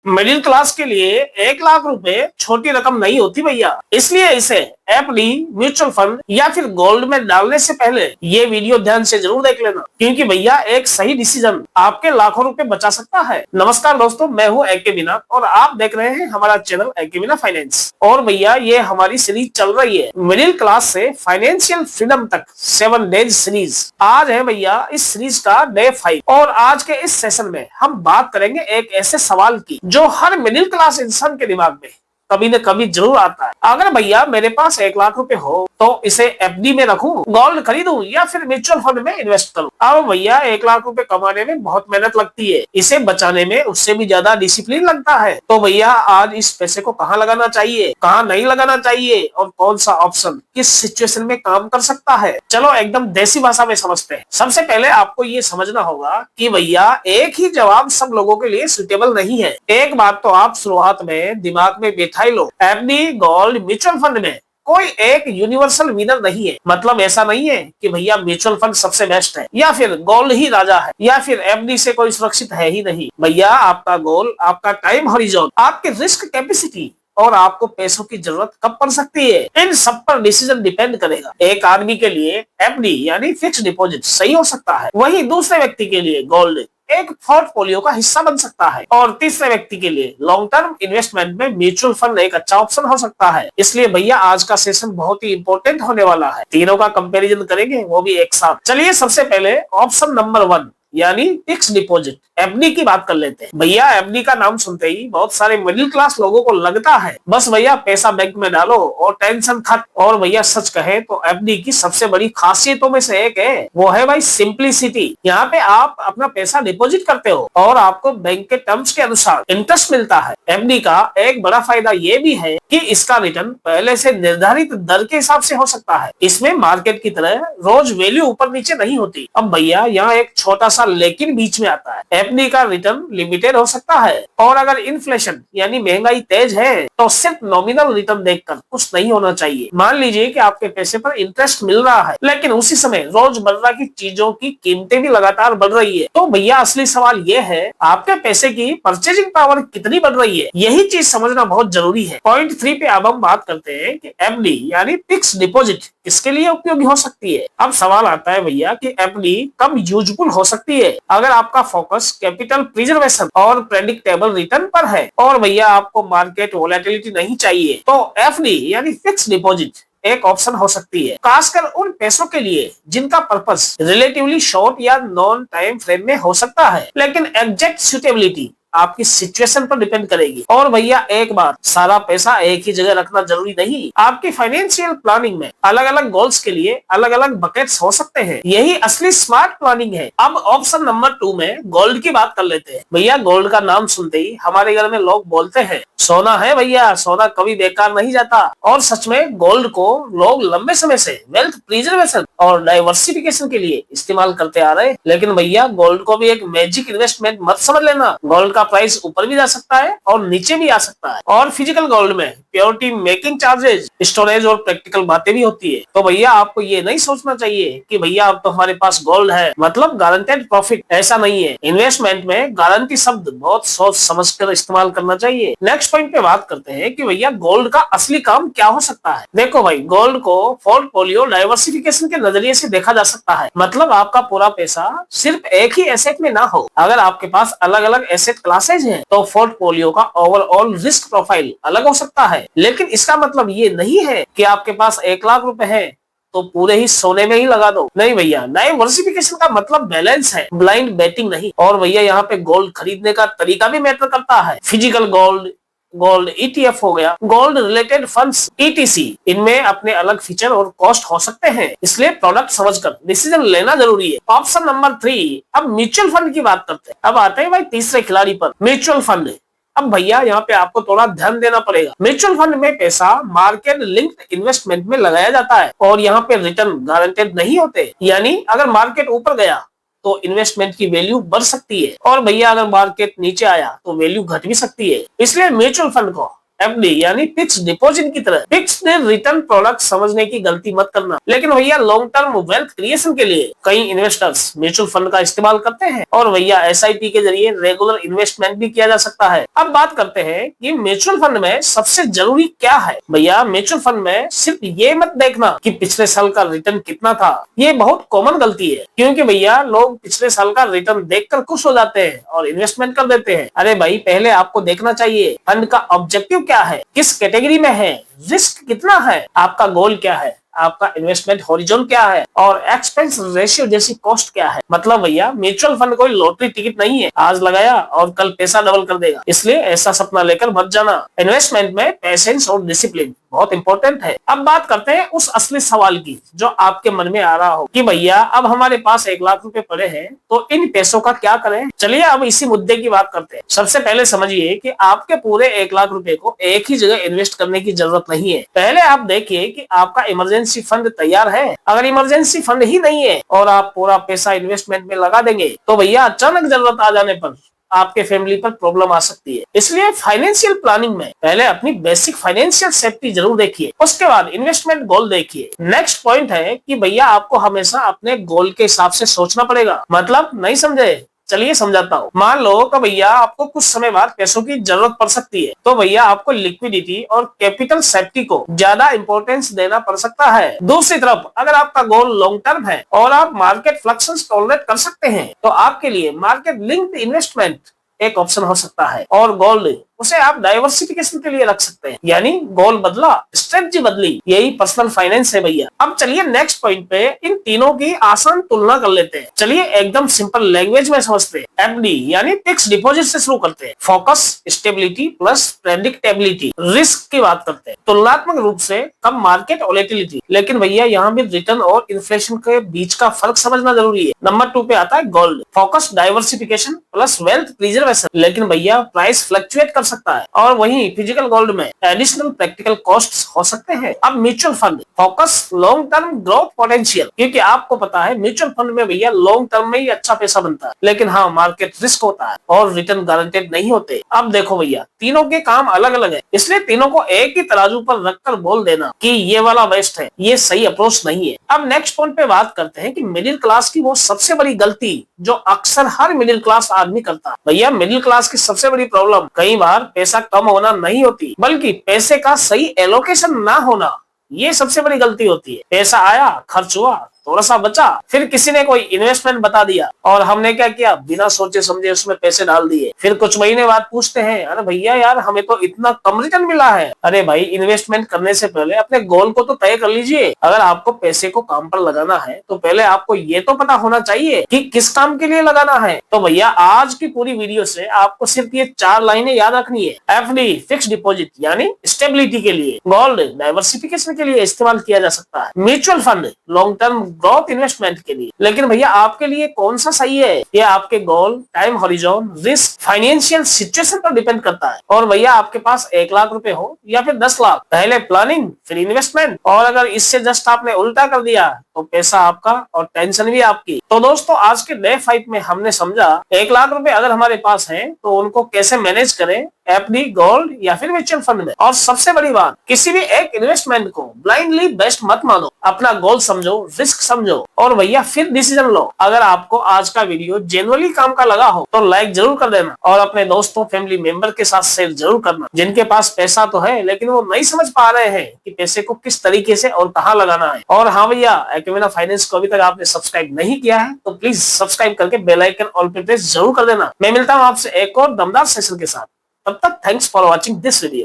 Middle class के लिए 1 लाख रुपए छोटी रकम नहीं होती भैया। इसलिए इसे एफडी, म्यूचुअल फंड या फिर गोल्ड में डालने से पहले ये वीडियो ध्यान से जरूर देख लेना, क्योंकि भैया एक सही डिसीजन आपके लाखों रुपए बचा सकता है। नमस्कार दोस्तों, मैं हूं एके बिना और आप देख रहे हैं हमारा चैनल एके बिना फाइनेंस। और भैया ये हमारी सीरीज चल रही है मिडिल क्लास से फाइनेंशियल फ्रीडम तक 7 डेज सीरीज। आज है भैया इस सीरीज का डे 5 और आज के इस सेशन में हम बात करेंगे एक ऐसे सवाल की जो हर मिडिल क्लास इंसान के दिमाग में कभी न कभी जरूर आता है। अगर भैया मेरे पास 1 लाख रुपए हो तो इसे एफडी में रखूं, गोल्ड खरीदूं या फिर म्यूचुअल फंड में इन्वेस्ट करूं। अब भैया 1 लाख रुपए कमाने में बहुत मेहनत लगती है, इसे बचाने में उससे भी ज्यादा डिसिप्लिन लगता है। तो भैया आज इस पैसे को कहाँ लगाना चाहिए, कहाँ नहीं लगाना चाहिए और कौन सा ऑप्शन किस सिचुएशन में काम कर सकता है, चलो एकदम देसी भाषा में समझते हैं। सबसे पहले आपको ये समझना होगा कि भैया एक ही जवाब सब लोगों के लिए सुटेबल नहीं है। एक बात तो आप शुरुआत में दिमाग में बैठा लो, एफडी, गोल्ड, म्यूचुअल फंड में कोई एक यूनिवर्सल विनर नहीं है। मतलब ऐसा नहीं है कि भैया म्यूचुअल फंड सबसे बेस्ट है या फिर गोल्ड ही राजा है या फिर एफडी से कोई सुरक्षित है ही नहीं। भैया आपका गोल, आपका टाइम हॉरिजॉन, आपके रिस्क कैपेसिटी और आपको पैसों की जरूरत कब पड़ सकती है, इन सब पर डिसीजन डिपेंड करेगा। एक आदमी के लिए एफडी यानी फिक्स डिपॉजिट सही हो सकता है, वहीं दूसरे व्यक्ति के लिए गोल्ड एक पोर्टफोलियो का हिस्सा बन सकता है और तीसरे व्यक्ति के लिए लॉन्ग टर्म इन्वेस्टमेंट में म्यूचुअल फंड एक अच्छा ऑप्शन हो सकता है। इसलिए भैया आज का सेशन बहुत ही इंपॉर्टेंट होने वाला है, तीनों का कंपैरिजन करेंगे वो भी एक साथ। चलिए सबसे पहले ऑप्शन नंबर 1 यानी फिक्स डिपॉजिट एफडी की बात कर लेते हैं। भैया एफडी का नाम सुनते ही बहुत सारे मिडिल क्लास लोगों को लगता है बस भैया पैसा बैंक में डालो और टेंशन खत्म। और भैया सच कहे तो एफडी की सबसे बड़ी खासियतों में से एक है, वो है भाई सिंप्लिसिटी। यहाँ पे आप अपना पैसा डिपॉजिट करते हो और आपको बैंक के टर्म्स के अनुसार इंटरेस्ट मिलता है। एफडी का एक बड़ा फायदा ये भी है कि इसका रिटर्न पहले से निर्धारित दर के हिसाब से हो सकता है। इसमें मार्केट की तरह रोज वैल्यू ऊपर नीचे नहीं होती। अब भैया यहाँ एक छोटा सा लेकिन बीच में आता है, एफडी का रिटर्न लिमिटेड हो सकता है और अगर इन्फ्लेशन यानी महंगाई तेज है तो सिर्फ नॉमिनल रिटर्न देखकर कुछ नहीं होना चाहिए। मान लीजिए कि आपके पैसे पर इंटरेस्ट मिल रहा है लेकिन उसी समय रोजमर्रा की चीजों की कीमतें भी लगातार बढ़ रही है, तो भैया असली सवाल ये है आपके पैसे की परचेजिंग पावर कितनी बढ़ रही है, यही चीज समझना बहुत जरूरी है। पॉइंट 3 पे अब हम बात करते हैं कि एफडी यानी फिक्स डिपॉजिट किसके लिए उपयोगी हो सकती है। अब सवाल आता है भैया कि एफडी कब यूजफुल हो सकती है। अगर आपका फोकस कैपिटल प्रिजर्वेशन और प्रेडिक्टेबल रिटर्न पर है और भैया आपको मार्केट वोलेटिलिटी नहीं चाहिए तो एफडी यानी फिक्स डिपॉजिट एक ऑप्शन हो सकती है, खासकर उन पैसों के लिए जिनका पर्पस रिलेटिवली शॉर्ट या नॉन टाइम फ्रेम में हो सकता है। लेकिन एग्जैक्ट सुटेबिलिटी आपकी सिचुएशन पर डिपेंड करेगी। और भैया एक बार सारा पैसा एक ही जगह रखना जरूरी नहीं, आपकी फाइनेंशियल प्लानिंग में अलग अलग गोल्स के लिए अलग अलग बकेट्स हो सकते हैं, यही असली स्मार्ट प्लानिंग है। अब ऑप्शन नंबर 2 में गोल्ड की बात कर लेते हैं। भैया गोल्ड का नाम सुनते ही हमारे घर में लोग बोलते हैं सोना है भैया, सोना कभी बेकार नहीं जाता। और सच में गोल्ड को लोग लंबे समय से वेल्थ प्रिजर्वेशन और डाइवर्सिफिकेशन के लिए इस्तेमाल करते आ रहे हैं। लेकिन भैया गोल्ड को भी एक मैजिक इन्वेस्टमेंट मत समझ लेना, गोल्ड का प्राइस ऊपर भी जा सकता है और नीचे भी आ सकता है। और फिजिकल गोल्ड में प्योरिटी, मेकिंग चार्जेस, स्टोरेज और प्रैक्टिकल बातें भी होती है। तो भैया आपको ये नहीं सोचना चाहिए कि भैया अब तो हमारे पास गोल्ड है मतलब गारंटेड प्रॉफिट, ऐसा नहीं है। इन्वेस्टमेंट में गारंटी शब्द बहुत सोच समझ कर इस्तेमाल करना चाहिए। नेक्स्ट पॉइंट पे बात करते हैं कि भैया गोल्ड का असली काम क्या हो सकता है। देखो भाई गोल्ड को पोर्टफोलियो डाइवर्सिफिकेशन के नजरिए से देखा जा सकता है, मतलब आपका पूरा पैसा सिर्फ एक ही एसेट में ना हो। अगर आपके पास अलग अलग एसेट क्लासेज हैं तो पोर्टफोलियो का ओवरऑल रिस्क प्रोफाइल अलग हो सकता है। लेकिन इसका मतलब ये नहीं है कि आपके पास 1 लाख रुपए है तो पूरे ही सोने में ही लगा दो, नहीं भैया। डाइवर्सिफिकेशन का मतलब बैलेंस है, ब्लाइंड बेटिंग नहीं। और भैया यहाँ पे गोल्ड खरीदने का तरीका भी मैटर करता है। फिजिकल गोल्ड, गोल्ड ईटीएफ हो गया, गोल्ड रिलेटेड फंड्स ईटीसी, इनमें अपने अलग फीचर और कॉस्ट हो सकते हैं, इसलिए प्रोडक्ट समझकर डिसीजन लेना जरूरी है। ऑप्शन नंबर 3 अब म्यूचुअल फंड की बात करते हैं। अब आते हैं भाई तीसरे खिलाड़ी पर, म्यूचुअल फंड। अब भैया यहाँ पे आपको थोड़ा ध्यान देना पड़ेगा। म्यूचुअल फंड में पैसा मार्केट लिंक्ड इन्वेस्टमेंट में लगाया जाता है और यहाँ पे रिटर्न गारंटेड नहीं होते, यानी अगर मार्केट ऊपर गया तो इन्वेस्टमेंट की वैल्यू बढ़ सकती है और भैया अगर मार्केट नीचे आया तो वैल्यू घट भी सकती है। इसलिए म्यूचुअल फंड को एफडी यानी फिक्स डिपॉजिट की तरह फिक्स्ड रिटर्न प्रोडक्ट समझने की गलती मत करना। लेकिन भैया लॉन्ग टर्म वेल्थ क्रिएशन के लिए कई इन्वेस्टर्स म्यूचुअल फंड का इस्तेमाल करते हैं और भैया एसआईपी के जरिए रेगुलर इन्वेस्टमेंट भी किया जा सकता है। अब बात करते हैं कि म्यूचुअल फंड में सबसे जरूरी क्या है। भैया म्यूचुअल फंड में सिर्फ ये मत देखना कि पिछले साल का रिटर्न कितना था, ये बहुत कॉमन गलती है, क्योंकि भैया लोग पिछले साल का रिटर्न देखकर खुश हो जाते हैं और इन्वेस्टमेंट कर देते हैं। अरे भाई पहले आपको देखना चाहिए फंड का ऑब्जेक्टिव क्या है, किस कैटेगरी में है, रिस्क कितना है, आपका गोल क्या है, आपका इन्वेस्टमेंट हॉरिजॉन क्या है और एक्सपेंस रेशियो जैसी कॉस्ट क्या है। मतलब भैया म्यूचुअल फंड कोई लॉटरी टिकट नहीं है, आज लगाया और कल पैसा डबल कर देगा, इसलिए ऐसा सपना लेकर मत जाना। इन्वेस्टमेंट में पेशेंस और डिसिप्लिन बहुत इंपॉर्टेंट है। अब बात करते हैं उस असली सवाल की जो आपके मन में आ रहा हो कि भैया अब हमारे पास 1 लाख रुपए पड़े हैं तो इन पैसों का क्या करें। चलिए अब इसी मुद्दे की बात करते हैं। सबसे पहले समझिए कि आपके पूरे 1 लाख रुपए को एक ही जगह इन्वेस्ट करने की जरूरत नहीं है। पहले आप देखिए कि आपका इमरजेंसी फंड तैयार है। अगर इमरजेंसी फंड ही नहीं है और आप पूरा पैसा इन्वेस्टमेंट में लगा देंगे तो भैया अचानक जरूरत आ जाने पर आपके फैमिली पर प्रॉब्लम आ सकती है। इसलिए फाइनेंशियल प्लानिंग में पहले अपनी बेसिक फाइनेंशियल सेफ्टी जरूर देखिए, उसके बाद इन्वेस्टमेंट गोल देखिए। नेक्स्ट पॉइंट है कि भैया आपको हमेशा अपने गोल के हिसाब से सोचना पड़ेगा। मतलब नहीं समझे, चलिए समझाता हूँ। मान लो कि भैया आपको कुछ समय बाद पैसों की जरूरत पड़ सकती है तो भैया आपको लिक्विडिटी और कैपिटल सेफ्टी को ज्यादा इंपॉर्टेंस देना पड़ सकता है। दूसरी तरफ अगर आपका गोल लॉन्ग टर्म है और आप मार्केट फ्लक्चुएशंस टॉलरेट कर सकते हैं तो आपके लिए मार्केट लिंक्ड इन्वेस्टमेंट एक ऑप्शन हो सकता है। और गोल्ड उसे आप डाइवर्सिफिकेशन के लिए रख सकते हैं, यानी गोल बदला स्ट्रेटजी बदली, यही पर्सनल फाइनेंस है भैया। अब चलिए नेक्स्ट पॉइंट पे इन तीनों की आसान तुलना कर लेते हैं। चलिए एकदम सिंपल लैंग्वेज में समझते हैं। एफडी यानी फिक्स डिपॉजिट से शुरू करते हैं। Focus stability plus predictability. Risk की बात करते हैं, तुलनात्मक रूप से कम मार्केट वोलेटिलिटी। लेकिन भैया यहाँ भी रिटर्न और इन्फ्लेशन के बीच का फर्क समझना जरूरी है। नंबर 2 पे आता है gold. Focus diversification plus wealth preservation. लेकिन भैया प्राइस फ्लक्चुएट कर सकता है और वहीं फिजिकल गोल्ड में एडिशनल प्रैक्टिकल कॉस्ट्स हो सकते हैं। अब mutual fund focus long term growth potential, क्योंकि आपको पता है म्यूचुअल फंड में भैया लॉन्ग टर्म में ही अच्छा पैसा बनता है, लेकिन हाँ मार्केट रिस्क होता है और रिटर्न गारंटेड नहीं होते। अब देखो भैया तीनों के काम अलग अलग है, इसलिए तीनों को एक ही तराजू पर रखकर बोल देना कि ये वाला बेस्ट है, ये सही अप्रोच नहीं है। अब नेक्स्ट पॉइंट पे बात करते हैं कि मिडिल क्लास की वो सबसे बड़ी गलती जो अक्सर हर मिडिल क्लास आदमी करता है। भैया मिडिल क्लास की सबसे बड़ी प्रॉब्लम कई बार पैसा कम होना नहीं होती, बल्कि पैसे का सही एलोकेशन ना होना, ये सबसे बड़ी गलती होती है। पैसा आया, खर्च हुआ, थोड़ा सा बचा, फिर किसी ने कोई इन्वेस्टमेंट बता दिया और हमने क्या किया, बिना सोचे समझे उसमें पैसे डाल दिए। फिर कुछ महीने बाद पूछते हैं अरे भैया यार हमें तो इतना कम रिटर्न मिला है। अरे भाई इन्वेस्टमेंट करने से पहले अपने गोल को तो तय कर लीजिए। अगर आपको पैसे को काम पर लगाना है तो पहले आपको ये तो पता होना चाहिए कि किस काम के लिए लगाना है। तो भैया आज की पूरी वीडियो से आपको सिर्फ ये 4 लाइनें याद रखनी है। एफडी फिक्स डिपॉजिट यानी स्टेबिलिटी के लिए, गोल्ड डाइवर्सिफिकेशन के लिए इस्तेमाल किया जा सकता है, mutual fund long term growth investment के लिए। लेकिन भैया आपके लिए कौन सा सही है, ये आपके goal, time horizon, risk, financial situation पर डिपेंड करता है। और भैया आपके पास 1 लाख रुपए हो या फिर 10 लाख, पहले प्लानिंग फिर इन्वेस्टमेंट। और अगर इससे जस्ट आपने उल्टा कर दिया तो पैसा आपका और टेंशन भी आपकी। तो दोस्तों आज के डे 5 में हमने समझा 1 लाख रुपए अगर हमारे पास है तो उनको कैसे मैनेज करें, एफडी, गोल्ड या फिर म्यूचुअल फंड में। और सबसे बड़ी बात, किसी भी एक इन्वेस्टमेंट को ब्लाइंडली बेस्ट मत मानो, अपना गोल समझो, रिस्क समझो और भैया फिर डिसीजन लो। अगर आपको आज का वीडियो जेन्युइनली काम का लगा हो तो लाइक जरूर कर देना और अपने दोस्तों फैमिली मेंबर के साथ शेयर जरूर करना, जिनके पास पैसा तो है लेकिन वो नहीं समझ पा रहे हैं कि पैसे को किस तरीके से और कहाँ लगाना है। और हाँ भैया एक्विना फाइनेंस को अभी तक आपने सब्सक्राइब नहीं किया है तो प्लीज सब्सक्राइब करके बेल आइकन ऑल पे प्रेस जरूर कर देना। मैं मिलता हूँ आपसे एक और दमदार सेशन के साथ, तब तक thanks for watching this video.